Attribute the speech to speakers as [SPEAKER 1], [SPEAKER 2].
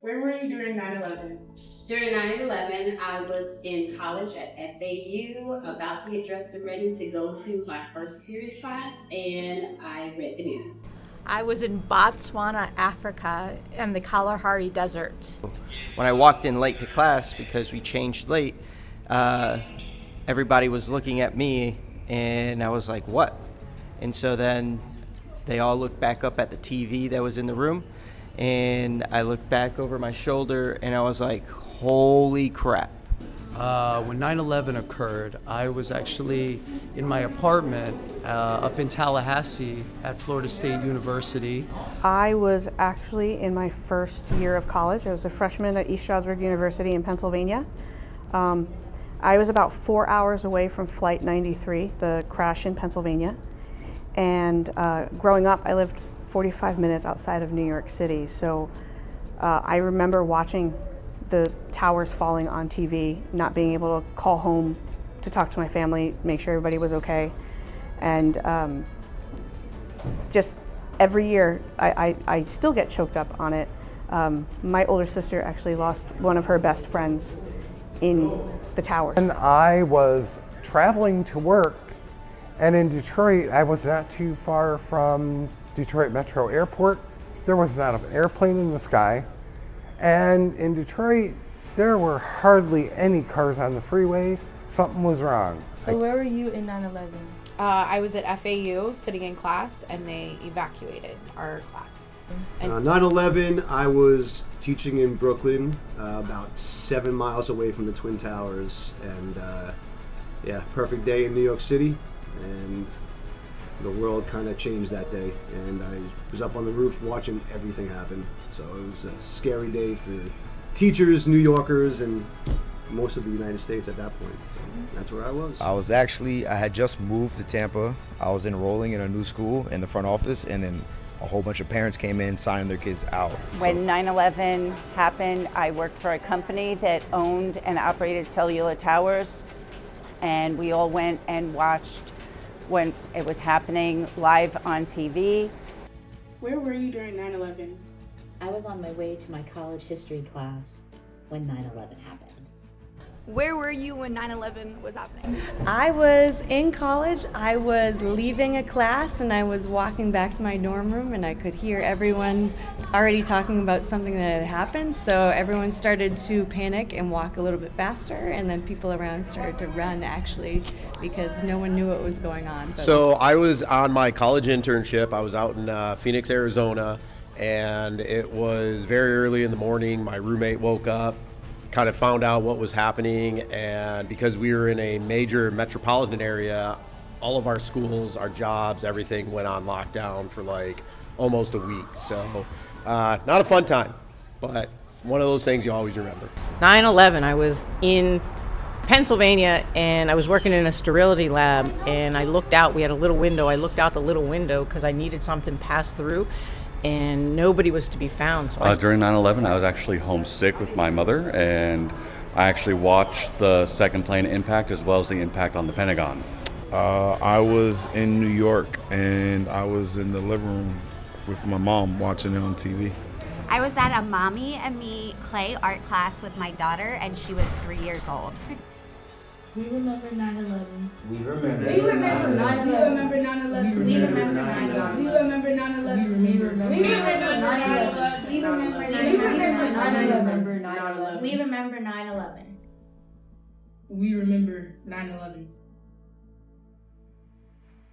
[SPEAKER 1] Where were you during 9/11?
[SPEAKER 2] During 9/11, I was in college at FAU, about to get dressed and ready to go to my first period class, and I read the news.
[SPEAKER 3] I was in Botswana, Africa, in the Kalahari Desert.
[SPEAKER 4] When I walked in late to class because we changed late, everybody was looking at me, and I was like, what? And so then they all looked back up at the TV that was in the room, and I looked back over my shoulder, and I was like, holy crap.
[SPEAKER 5] When 9/11 occurred, I was actually in my apartment up in Tallahassee at Florida State University.
[SPEAKER 6] I was actually in my first year of college. I was a freshman at East Stroudsburg University in Pennsylvania. I was about 4 hours away from Flight 93, the crash in Pennsylvania. And growing up, I lived 45 minutes outside of New York City. So I remember watching the towers falling on TV, not being able to call home to talk to my family, make sure everybody was okay. And just every year, I still get choked up on it. My older sister actually lost one of her best friends in the towers.
[SPEAKER 7] And I was traveling to work, and in Detroit, I was not too far from Detroit Metro Airport. There was not an airplane in the sky. And in Detroit, there were hardly any cars on the freeways. Something was wrong.
[SPEAKER 8] So where were you in 9/11?
[SPEAKER 9] I was at FAU sitting in class, and they evacuated our class.
[SPEAKER 10] 9/11, I was teaching in Brooklyn, about 7 miles away from the Twin Towers, and yeah, perfect day in New York City, and the world kind of changed that day, and I was up on the roof watching everything happen. So it was a scary day for teachers, New Yorkers, and most of the United States at that point. So that's where I was.
[SPEAKER 11] I had just moved to Tampa. I was enrolling in a new school in the front office, and then a whole bunch of parents came in signing their kids out.
[SPEAKER 12] When 9/11 happened, I worked for a company that owned and operated cellular towers, and we all went and watched when it was happening live on TV.
[SPEAKER 1] Where were you during 9/11?
[SPEAKER 13] I was on my way to my college history class when 9/11 happened.
[SPEAKER 14] Where were you when 9/11 was happening?
[SPEAKER 15] I was in college. I was leaving a class and I was walking back to my dorm room, and I could hear everyone already talking about something that had happened. So everyone started to panic and walk a little bit faster, and then people around started to run actually because no one knew what was going on.
[SPEAKER 16] So I was on my college internship. I was out in Phoenix, Arizona, and it was very early in the morning. My roommate woke up, kind of found out what was happening, and because we were in a major metropolitan area, all of our schools, our jobs, everything went on lockdown for like almost a week. So not a fun time, but one of those things you always remember.
[SPEAKER 17] 9/11, I was in Pennsylvania, and I was working in a sterility lab, and I looked out. We had a little window. I looked out the little window because I needed something passed through, and nobody was to be found. So
[SPEAKER 18] during 9/11, I was actually homesick with my mother, and I actually watched the second plane impact as well as the impact on the Pentagon.
[SPEAKER 19] I was in New York, and I was in the living room with my mom watching it on TV.
[SPEAKER 20] I was at a Mommy and Me clay art class with my daughter, and she was 3 years old.
[SPEAKER 8] We remember 9/11.
[SPEAKER 21] We remember
[SPEAKER 8] 9/11.
[SPEAKER 1] We remember 9/11. We remember 9/11. We remember 9/11. We remember 9/11. We remember 9/11.
[SPEAKER 8] We remember 9/11.
[SPEAKER 1] We remember 9/11.